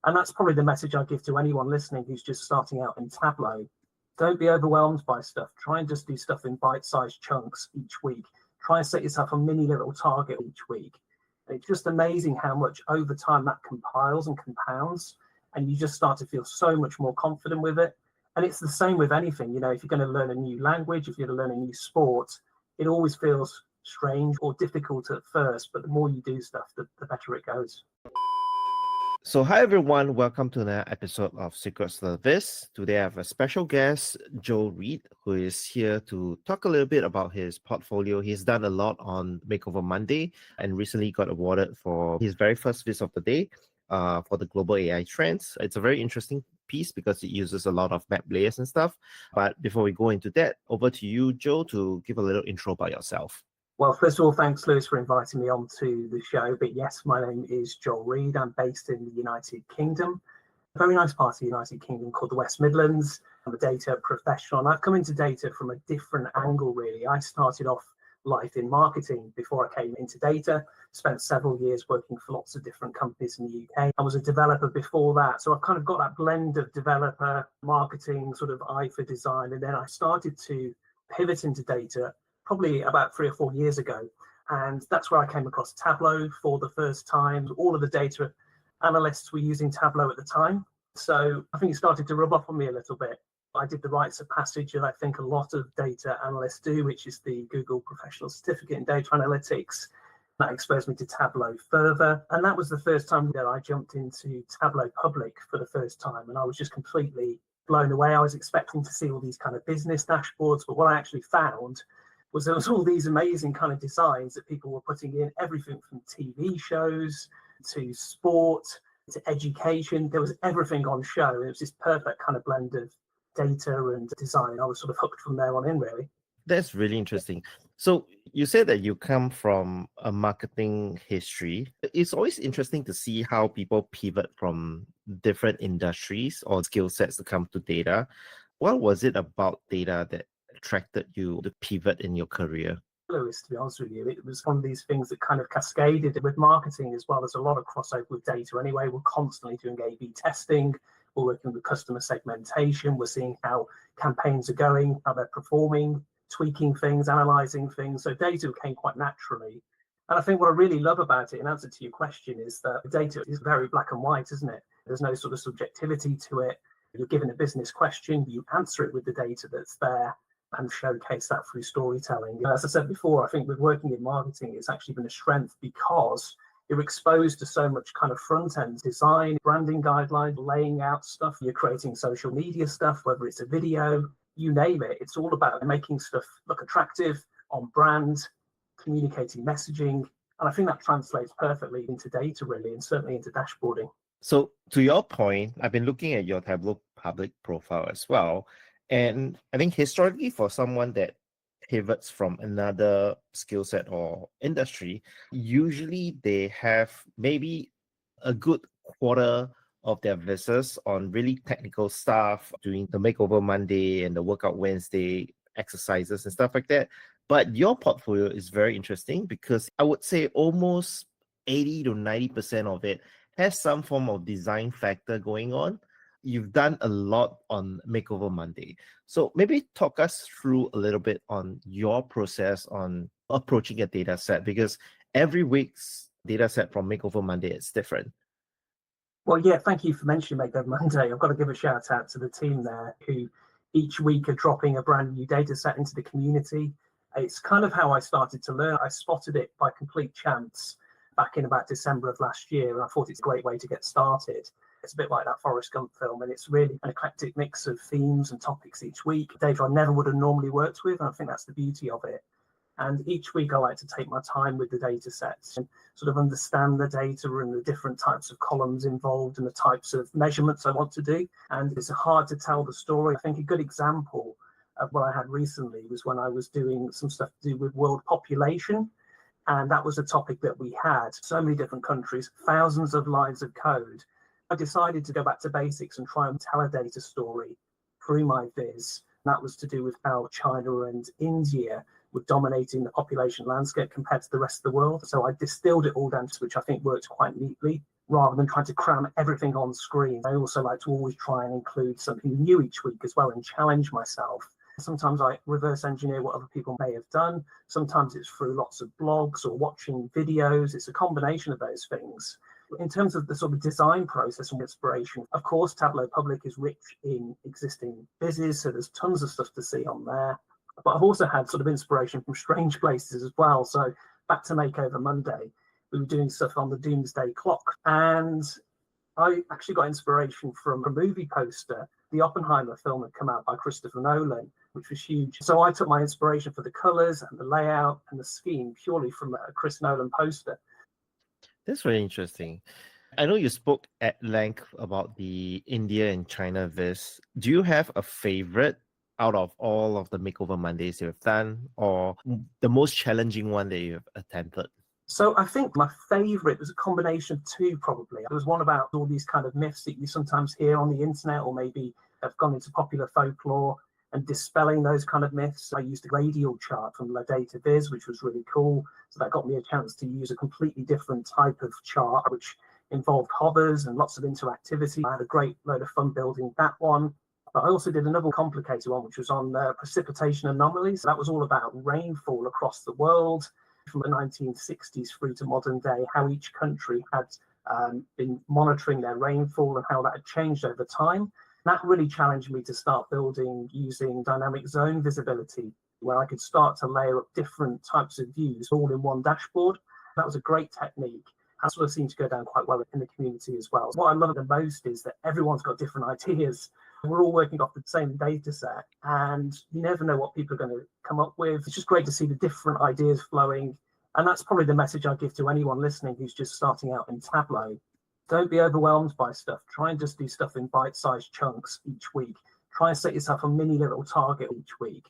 And that's probably the message I give to anyone listening who's just starting out in Tableau. Don't be overwhelmed by stuff. Try and just do stuff in bite-sized chunks each week. Try and set yourself a mini little target each week. It's just amazing how much over time that compiles and compounds, and you just start to feel so much more confident with it. And it's the same with anything. You know, if you're going to learn a new language, if you're going to learn a new sport, it always feels strange or difficult at first, but the more you do stuff, the better it goes. So hi everyone, welcome to another episode of Secrets to the Viz. Today I have a special guest, Joe Reed, who is here to talk a little bit about his portfolio. He's done a lot on MakeoverMonday and recently got awarded for his very first Viz of the day for the global AI trends. It's a very interesting piece because it uses a lot of map layers and stuff. But before we go into that, over to you, Joe, to give a little intro about yourself. Well, first of all, thanks, Lewis, for inviting me onto the show. But yes, my name is Joel Reed. I'm based in the United Kingdom, a very nice part of the United Kingdom called the West Midlands. I'm a data professional, and I've come into data from a different angle, really. I started off life in marketing before I came into data, spent several years working for lots of different companies in the UK. I was a developer before that, so I've kind of got that blend of developer, marketing, sort of eye for design, and then I started to pivot into data probably about 3 or 4 years ago. And that's where I came across Tableau for the first time. All of the data analysts were using Tableau at the time. So I think it started to rub off on me a little bit. I did the rites of passage that I think a lot of data analysts do, which is the Google Professional Certificate in Data Analytics. That exposed me to Tableau further. And that was the first time that I jumped into Tableau Public for the first time. And I was just completely blown away. I was expecting to see all these kind of business dashboards, but what I actually found was there was all these amazing kind of designs that people were putting in, everything from TV shows to sport to education. There was everything on show. It was this perfect kind of blend of data and design. I was sort of hooked from there on in, really. That's really interesting. So you said that you come from a marketing history. It's always interesting to see how people pivot from different industries or skill sets to come to data. What was it about data that attracted you to pivot in your career? Lewis, to be honest with you, it was one of these things that kind of cascaded with marketing as well. There's a lot of crossover with data anyway. We're constantly doing A/B testing. We're working with customer segmentation. We're seeing how campaigns are going, how they're performing, tweaking things, analyzing things. So data came quite naturally. And I think what I really love about it, in answer to your question, is that the data is very black and white, isn't it? There's no sort of subjectivity to it. You're given a business question, you answer it with the data that's there, and showcase that through storytelling. As I said before, I think with working in marketing, it's actually been a strength because you're exposed to so much kind of front-end design, branding guidelines, laying out stuff. You're creating social media stuff, whether it's a video, you name it. It's all about making stuff look attractive, on brand, communicating messaging. And I think that translates perfectly into data, really, and certainly into dashboarding. So to your point, I've been looking at your Tableau public profile as well. And I think historically, for someone that pivots from another skill set or industry, usually they have maybe a good quarter of their vizzes on really technical stuff, doing the Makeover Monday and the Workout Wednesday exercises and stuff like that. But your portfolio is very interesting because I would say almost 80 to 90% of it has some form of design factor going on. You've done a lot on Makeover Monday. So maybe talk us through a little bit on your process on approaching a data set, because every week's data set from Makeover Monday is different. Well, yeah, thank you for mentioning Makeover Monday. I've got to give a shout out to the team there who each week are dropping a brand new data set into the community. It's kind of how I started to learn. I spotted it by complete chance back in about December of last year, and I thought it's a great way to get started. It's a bit like that Forrest Gump film, and it's really an eclectic mix of themes and topics each week. Data I never would have normally worked with, and I think that's the beauty of it. And each week I like to take my time with the data sets and sort of understand the data and the different types of columns involved and the types of measurements I want to do. And it's hard to tell the story. I think a good example of what I had recently was when I was doing some stuff to do with world population. And that was a topic that we had. So many different countries, thousands of lines of code. I decided to go back to basics and try and tell a data story through my viz. And that was to do with how China and India were dominating the population landscape compared to the rest of the world. So I distilled it all down to which I think worked quite neatly. rather than trying to cram everything on screen. I also like to always try and include something new each week as well and challenge myself. Sometimes I reverse engineer what other people may have done. Sometimes it's through lots of blogs or watching videos. It's a combination of those things. In terms of the sort of design process and inspiration, of course, Tableau Public is rich in existing vizzes, so there's tons of stuff to see on there. But I've also had sort of inspiration from strange places as well. So back to Makeover Monday, we were doing stuff on the Doomsday Clock, and I actually got inspiration from a movie poster. The Oppenheimer film had come out by Christopher Nolan, which was huge. So I took my inspiration for the colors and the layout and the scheme purely from a Chris Nolan poster. That's very interesting. I know you spoke at length about the India and China viz. Do you have a favorite out of all of the Makeover Mondays you've done, or the most challenging one that you've attempted? So I think my favorite was a combination of two, probably. There was one about all these kind of myths that you sometimes hear on the internet, or maybe have gone into popular folklore, and dispelling those kind of myths. I used a radial chart from La Data Viz, which was really cool. So that got me a chance to use a completely different type of chart, which involved hovers and lots of interactivity. I had a great load of fun building that one. But I also did another complicated one, which was on precipitation anomalies. That was all about rainfall across the world from the 1960s through to modern day, how each country had been monitoring their rainfall and how that had changed over time. That really challenged me to start building using dynamic zone visibility, where I could start to layer up different types of views all in one dashboard. That was a great technique. That sort of seemed to go down quite well in the community as well. What I love the most is that everyone's got different ideas. We're all working off the same data set, and you never know what people are going to come up with. It's just great to see the different ideas flowing. And that's probably the message I give to anyone listening who's just starting out in Tableau. Don't be overwhelmed by stuff. Try and just do stuff in bite-sized chunks each week. Try and set yourself a mini little target each week.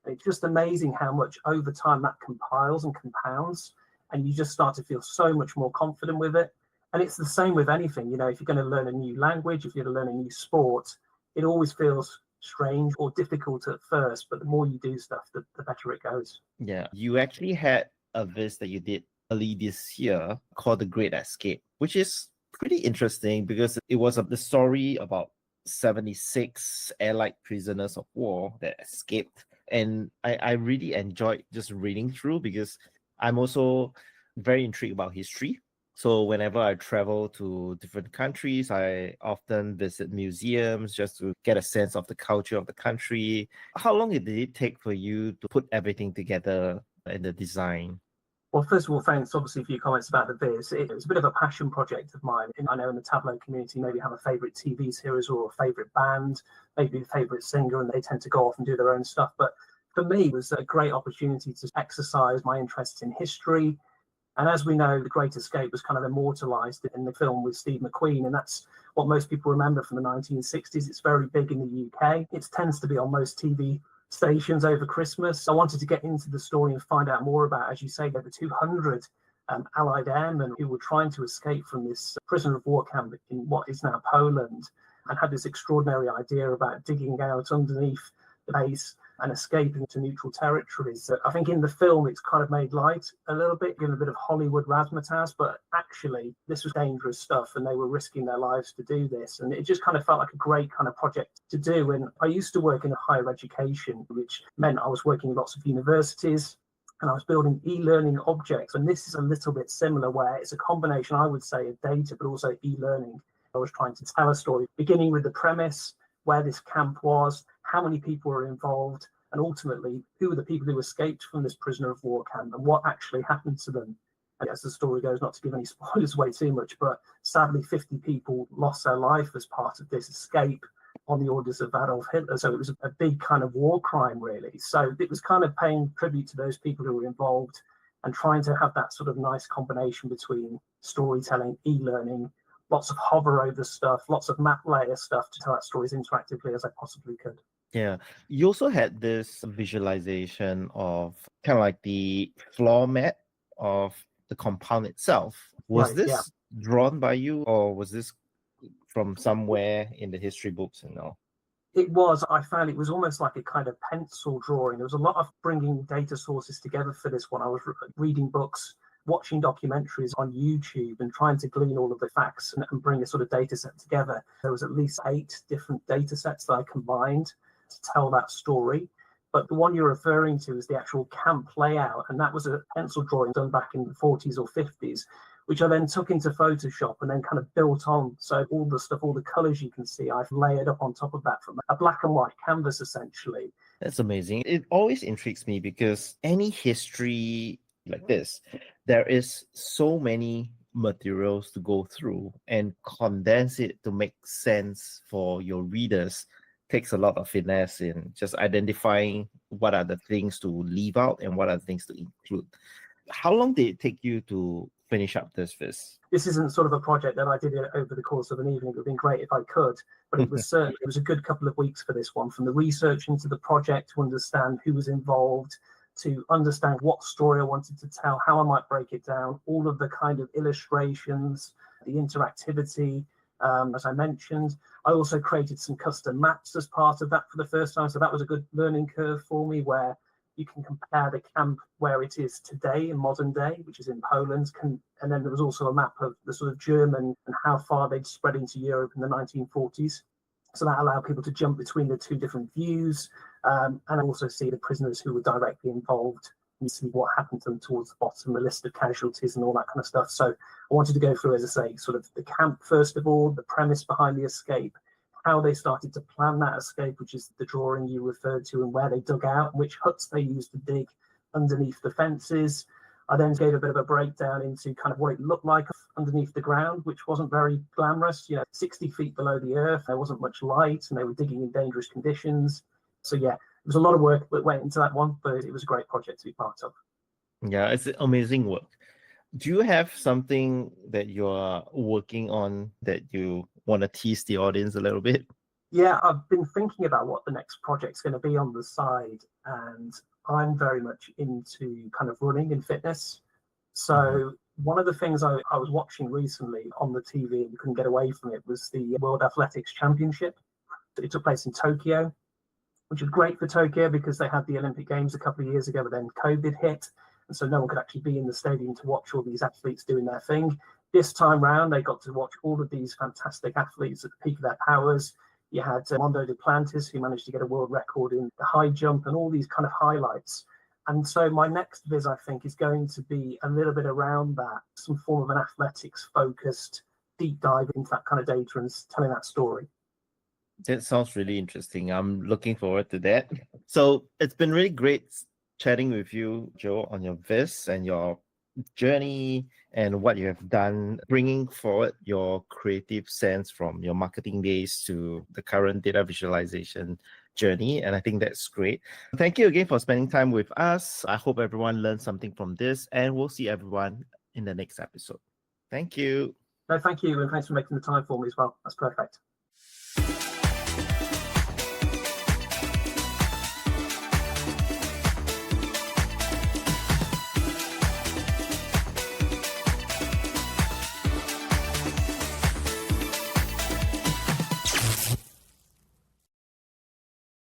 It's just amazing how much over time that compiles and compounds, and you just start to feel so much more confident with it. And it's the same with anything. You know, if you're going to learn a new language, if you're going to learn a new sport, it always feels strange or difficult at first, but the more you do stuff, the better it goes. Yeah, you actually had a viz that you did early this year called The Great Escape, which is pretty interesting because it was the story about 76 Allied prisoners of war that escaped. And I really enjoyed just reading through because I'm also very intrigued about history. So whenever I travel to different countries, I often visit museums just to get a sense of the culture of the country. How long did it take for you to put everything together in the design? Well, first of all, thanks obviously for your comments about the viz. It's a bit of a passion project of mine. I know in the Tableau community, maybe have a favourite TV series or a favourite band, maybe a favourite singer, and they tend to go off and do their own stuff. But for me, it was a great opportunity to exercise my interest in history. And as we know, The Great Escape was kind of immortalised in the film with Steve McQueen, and that's what most people remember from the 1960s. It's very big in the UK. It tends to be on most TV stations over Christmas. I wanted to get into the story and find out more about, as you say, over 200 Allied airmen who were trying to escape from this prisoner of war camp in what is now Poland, and had this extraordinary idea about digging out underneath the base and escaping to neutral territories. I think in the film it's kind of made light a little bit, given a bit of Hollywood razzmatazz, but actually this was dangerous stuff and they were risking their lives to do this. And it just kind of felt like a great kind of project to do. And I used to work in higher education, which meant I was working in lots of universities and I was building e-learning objects. And this is a little bit similar, where it's a combination, I would say, of data, but also e-learning. I was trying to tell a story, beginning with the premise, where this camp was, how many people were involved, and ultimately who were the people who escaped from this prisoner of war camp and what actually happened to them. And as the story goes, not to give any spoilers away too much, but sadly 50 people lost their life as part of this escape on the orders of Adolf Hitler. So it was a big kind of war crime, really. So it was kind of paying tribute to those people who were involved and trying to have that sort of nice combination between storytelling, e-learning, lots of hover over stuff, lots of map layer stuff to tell that story as interactively as I possibly could. Yeah. You also had this visualization of kind of like the floor mat of the compound itself. Was Right, this yeah. drawn by you, or was this from somewhere in the history books and all? It was. I found it was almost like a kind of pencil drawing. There was a lot of bringing data sources together for this one. I was reading books watching documentaries on YouTube and trying to glean all of the facts and bring a sort of data set together. There was at least 8 different data sets that I combined to tell that story. But the one you're referring to is the actual camp layout, and that was a pencil drawing done back in the 40s or 50s, which I then took into Photoshop and then kind of built on. So all the stuff, all the colors you can see, I've layered up on top of that from a black and white canvas, essentially. That's amazing. It always intrigues me because any history like this, there is so many materials to go through, and condense it to make sense for your readers takes a lot of finesse in just identifying what are the things to leave out and what are the things to include. How long did it take you to finish up this viz? This isn't sort of a project that I did over the course of an evening. It would have been great if I could, but it was certainly, it was a good couple of weeks for this one, from the research into the project to understand who was involved, to understand what story I wanted to tell, how I might break it down, all of the kind of illustrations, the interactivity, as I mentioned. I also created some custom maps as part of that for the first time. So that was a good learning curve for me, where you can compare the camp where it is today in modern day, which is in Poland. And then there was also a map of the sort of German and how far they'd spread into Europe in the 1940s. So that allowed people to jump between the 2 different views, and also see the prisoners who were directly involved and see what happened to them towards the bottom, the list of casualties and all that kind of stuff. So I wanted to go through, as I say, sort of the camp first of all, the premise behind the escape, how they started to plan that escape, which is the drawing you referred to, and where they dug out, which huts they used to dig underneath the fences. I then gave a bit of a breakdown into kind of what it looked like underneath the ground, which wasn't very glamorous. 60 feet below the earth, there wasn't much light, and they were digging in dangerous conditions. So yeah, there was a lot of work that went into that one, but it was a great project to be part of. Yeah, it's amazing work. Do you have something that you're working on that you want to tease the audience a little bit? Yeah, I've been thinking about what the next project's going to be on the side, and I'm very much into kind of running and fitness. So one of the things I was watching recently on the TV and couldn't get away from it was the World Athletics Championship. It took place in Tokyo, which was great for Tokyo because they had the Olympic Games a couple of years ago, but then COVID hit. And so no one could actually be in the stadium to watch all these athletes doing their thing. This time round, they got to watch all of these fantastic athletes at the peak of their powers. You had Mondo Duplantis, who managed to get a world record in the high jump, and all these kind of highlights. And so my next viz, I think, is going to be a little bit around that, some form of an athletics-focused deep dive into that kind of data and telling that story. That sounds really interesting. I'm looking forward to that. So it's been really great chatting with you, Joe, on your viz and your journey and what you have done, bringing forward your creative sense from your marketing days to the current data visualization journey. And I think that's great. Thank you again for spending time with us. I hope everyone learned something from this, and we'll see everyone in the next episode. Thank you. No, thank you. And thanks for making the time for me as well. That's perfect.